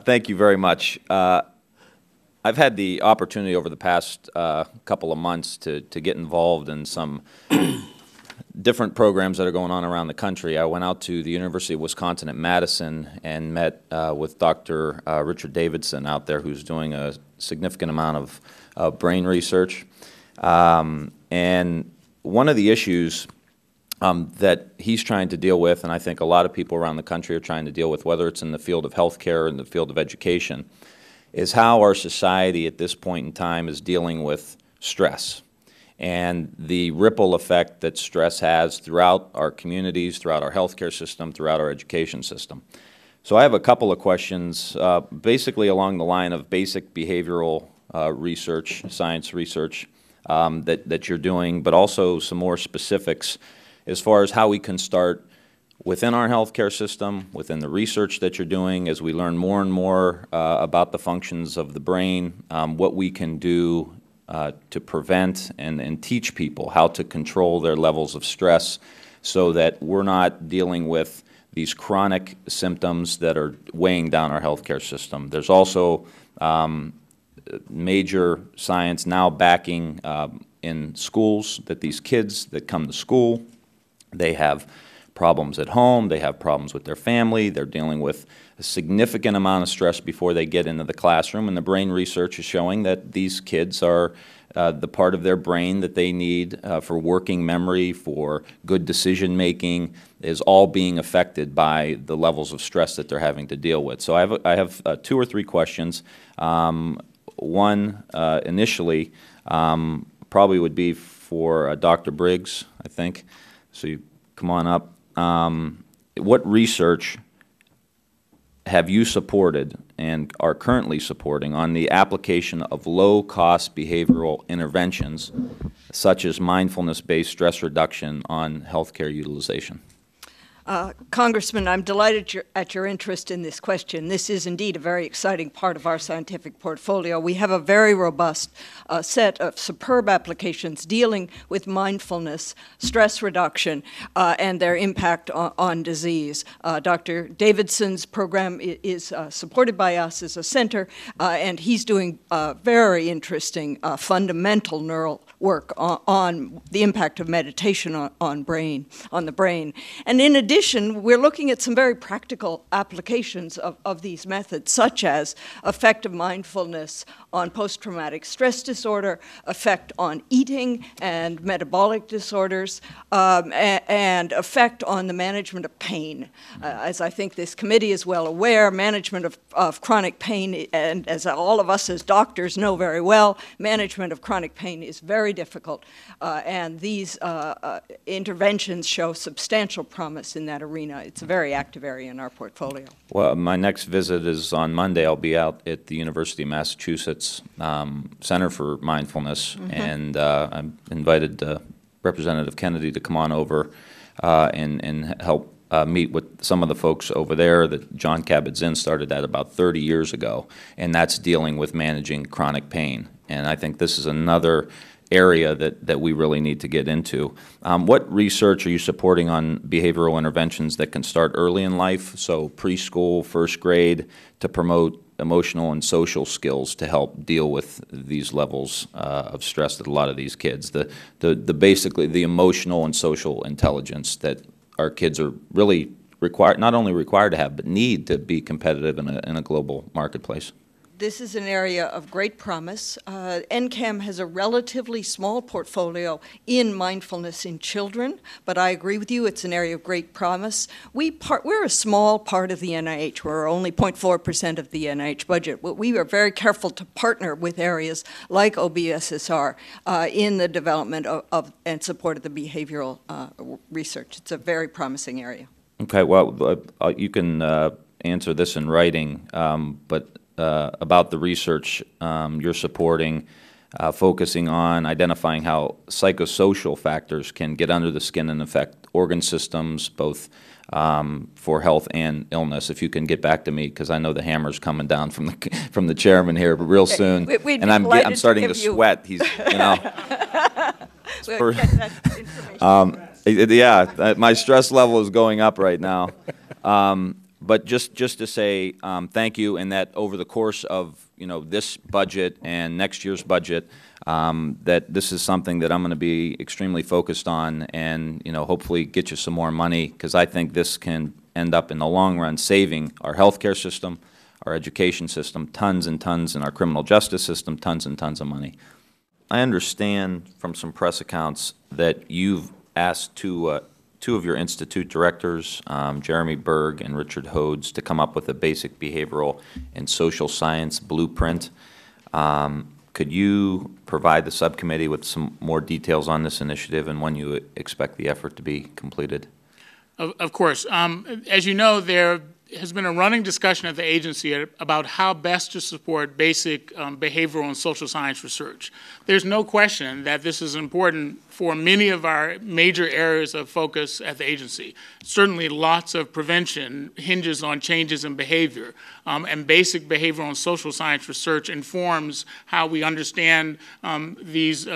Thank you very much. I've had the opportunity over the past couple of months to get involved in some different programs that are going on around the country. I went out to the University of Wisconsin at Madison and met with Dr. Richard Davidson out there, who's doing a significant amount of brain research. And one of the issues that he's trying to deal with, and I think a lot of people around the country are trying to deal with, whether it's in the field of healthcare or in the field of education, is how our society at this point in time is dealing with stress and the ripple effect that stress has throughout our communities, throughout our healthcare system, throughout our education system. So I have a couple of questions, basically along the line of basic behavioral research, science research that you're doing, but also some more specifics as far as how we can start within our healthcare system, within the research that you're doing, as we learn more and more about the functions of the brain, what we can do to prevent and teach people how to control their levels of stress so that we're not dealing with these chronic symptoms that are weighing down our healthcare system. There's also major science now backing in schools that these kids that come to school, they have problems at home, they have problems with their family, they're dealing with a significant amount of stress before they get into the classroom, and the brain research is showing that these kids are the part of their brain that they need for working memory, for good decision making, is all being affected by the levels of stress that they're having to deal with. So I have 2 or 3 questions. One initially probably would be for Dr. Briggs, I think. So you come on up. What research have you supported and are currently supporting on the application of low-cost behavioral interventions, such as mindfulness-based stress reduction on healthcare utilization? Congressman, I'm delighted at your interest in this question. This is indeed a very exciting part of our scientific portfolio. We have a very robust set of superb applications dealing with mindfulness, stress reduction, and their impact on disease. Dr. Davidson's program is supported by us as a center, and he's doing very interesting fundamental neural work on the impact of meditation on the brain. And in addition, we're looking at some very practical applications of these methods, such as effect of mindfulness on post-traumatic stress disorder, effect on eating and metabolic disorders, and effect on the management of pain. As I think this committee is well aware, management of chronic pain, and as all of us as doctors know very well, management of chronic pain is very difficult, and these interventions show substantial promise in that arena. It's a very active area in our portfolio. Well, my next visit is on Monday. I'll be out at the University of Massachusetts Center for Mindfulness, and I'm invited Representative Kennedy to come on over and help meet with some of the folks over there that John Kabat-Zinn started that about 30 years ago, and that's dealing with managing chronic pain. And I think this is another area that we really need to get into. What research are you supporting on behavioral interventions that can start early in life, so preschool, first grade, to promote emotional and social skills to help deal with these levels of stress that a lot of these kids, basically the emotional and social intelligence that our kids are really required, not only required to have, but need to be competitive in a global marketplace? This is an area of great promise. NCAM has a relatively small portfolio in mindfulness in children, but I agree with you, it's an area of great promise. We're a small part of the NIH. We're only 0.4% of the NIH budget. But we are very careful to partner with areas like OBSSR in the development of and support of the behavioral research. It's a very promising area. Okay, well, you can answer this in writing, but about the research you're supporting, focusing on identifying how psychosocial factors can get under the skin and affect organ systems, both for health and illness. If you can get back to me, because I know the hammer's coming down from the chairman here real soon, and I'm starting to sweat. He's, you know. Yeah, my stress level is going up right now. But just to say thank you, and that over the course of this budget and next year's budget, that this is something that I'm going to be extremely focused on, and hopefully get you some more money, because I think this can end up in the long run saving our healthcare system, our education system, tons and tons, in our criminal justice system, tons and tons of money. I understand from some press accounts that you've asked two of your institute directors, Jeremy Berg and Richard Hodes, to come up with a basic behavioral and social science blueprint. Could you provide the subcommittee with some more details on this initiative and when you expect the effort to be completed? Of course. As you know, there has been a running discussion at the agency about how best to support basic behavioral and social science research. There's no question that this is important for many of our major areas of focus at the agency. Certainly lots of prevention hinges on changes in behavior, and basic behavioral and social science research informs how we understand these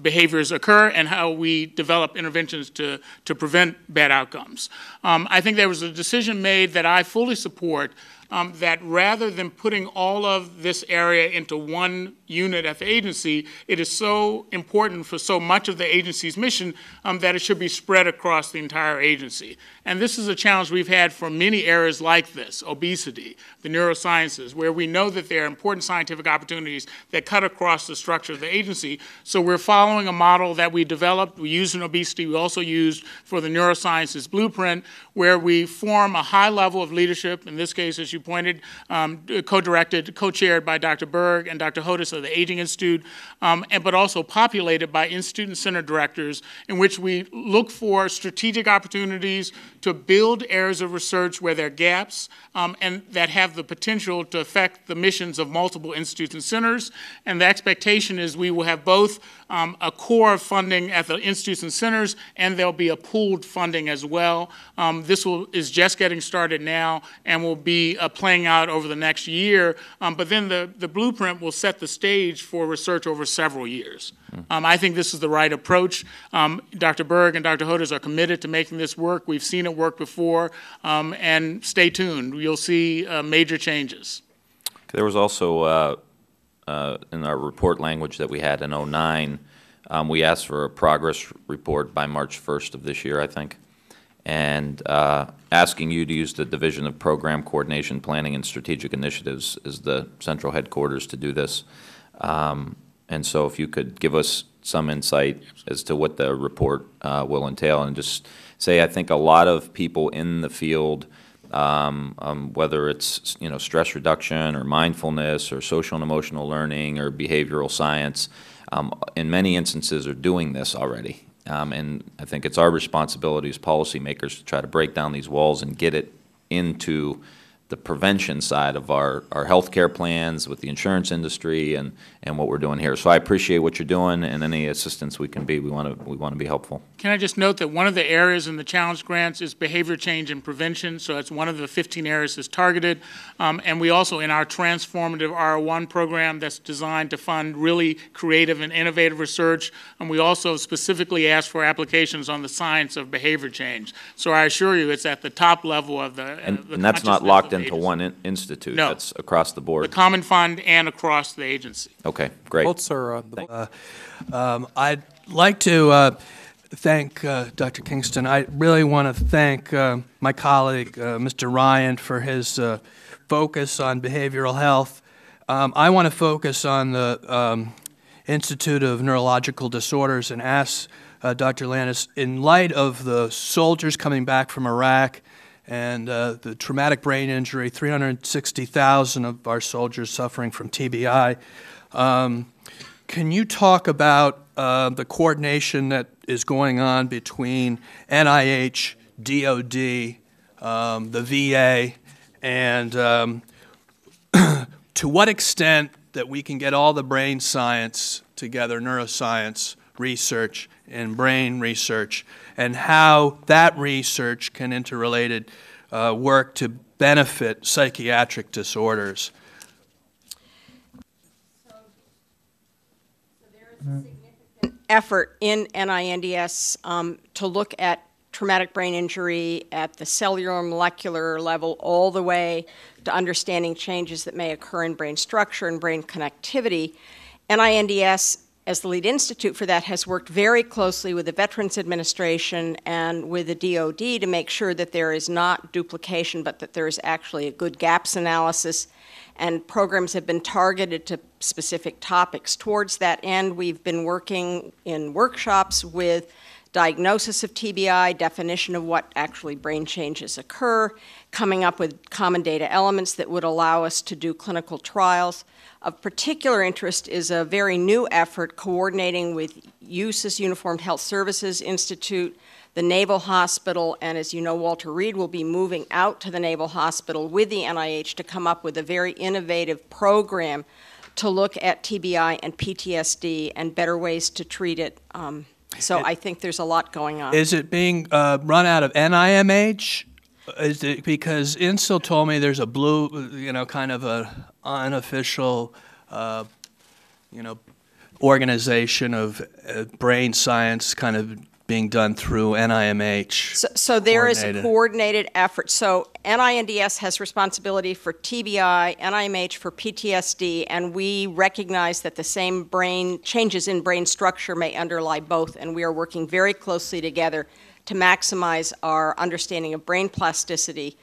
behaviors occur and how we develop interventions to prevent bad outcomes. I think there was a decision made that I fully support, that rather than putting all of this area into one unit at the agency, it is so important for so much of the agency's mission that it should be spread across the entire agency. And this is a challenge we've had for many areas like this: obesity, the neurosciences, where we know that there are important scientific opportunities that cut across the structure of the agency. So we're following a model that we developed. We used in obesity. We also used for the neurosciences blueprint, where we form a high level of leadership, in this case, as you pointed, co-directed, co-chaired by Dr. Berg and Dr. Hodes of the Aging Institute, but also populated by institute and center directors, in which we look for strategic opportunities to build areas of research where there are gaps and that have the potential to affect the missions of multiple institutes and centers. And the expectation is we will have both a core of funding at the institutes and centers, and there'll be a pooled funding as well. This is just getting started now and will be playing out over the next year, but then the blueprint will set the stage for research over several years. I think this is the right approach. Dr. Berg and Dr. Hodes are committed to making this work. We've seen it work before, and stay tuned. You'll see major changes. There was also, in our report language that we had in '09, we asked for a progress report by March 1st of this year, I think, and asking you to use the Division of Program Coordination, Planning, and Strategic Initiatives as the central headquarters to do this. And so if you could give us some insight as to what the report will entail, and just say, I think a lot of people in the field, whether it's stress reduction or mindfulness or social and emotional learning or behavioral science, in many instances are doing this already. And I think it's our responsibility as policymakers to try to break down these walls and get it into the prevention side of our healthcare plans with the insurance industry and what we're doing here. So I appreciate what you're doing, and any assistance we can be, we want to be helpful. Can I just note that one of the areas in the challenge grants is behavior change and prevention, so it's one of the 15 areas that's targeted. And we also, in our transformative R01 program that's designed to fund really creative and innovative research, and we also specifically ask for applications on the science of behavior change. So I assure you it's at the top level of the and that's not locked into one institute. No. That's across the board. The Common Fund and across the agency. Okay, great. I'd like to thank Dr. Kingston. I really want to thank my colleague, Mr. Ryan, for his focus on behavioral health. I want to focus on the Institute of Neurological Disorders and ask Dr. Landis, in light of the soldiers coming back from Iraq and the traumatic brain injury, 360,000 of our soldiers suffering from TBI, can you talk about the coordination that is going on between NIH, DOD, the VA, and to what extent that we can get all the brain science together, neuroscience research and brain research, and how that research can interrelated work to benefit psychiatric disorders? So there is a significant effort in NINDS to look at traumatic brain injury at the cellular molecular level all the way to understanding changes that may occur in brain structure and brain connectivity. NINDS, as the lead institute for that, has worked very closely with the Veterans Administration and with the DoD to make sure that there is not duplication, but that there is actually a good gaps analysis, and programs have been targeted to specific topics. Towards that end, we've been working in workshops with diagnosis of TBI, definition of what actually brain changes occur, coming up with common data elements that would allow us to do clinical trials. Of particular interest is a very new effort coordinating with USIS, Uniformed Health Services Institute, the Naval Hospital, and as you know, Walter Reed will be moving out to the Naval Hospital with the NIH to come up with a very innovative program to look at TBI and PTSD and better ways to treat it. So I think there's a lot going on. Is it being run out of NIMH? Is it because Insil told me there's a blue, kind of a unofficial, organization of brain science kind of being done through NIMH? So there is a coordinated effort. So NINDS has responsibility for TBI, NIMH for PTSD, and we recognize that the same brain changes in brain structure may underlie both, and we are working very closely together to maximize our understanding of brain plasticity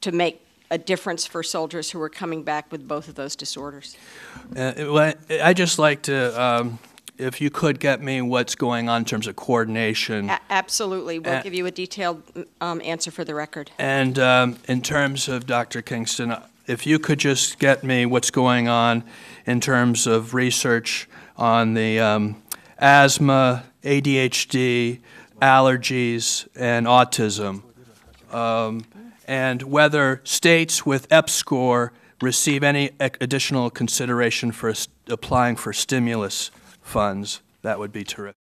to make a difference for soldiers who are coming back with both of those disorders. I'd just like to, if you could get me what's going on in terms of coordination. Absolutely. We'll give you a detailed answer for the record. And in terms of Dr. Kingston, if you could just get me what's going on in terms of research on the asthma, ADHD, allergies, and autism, and whether states with EPSCoR receive any additional consideration for applying for stimulus funds, that would be terrific.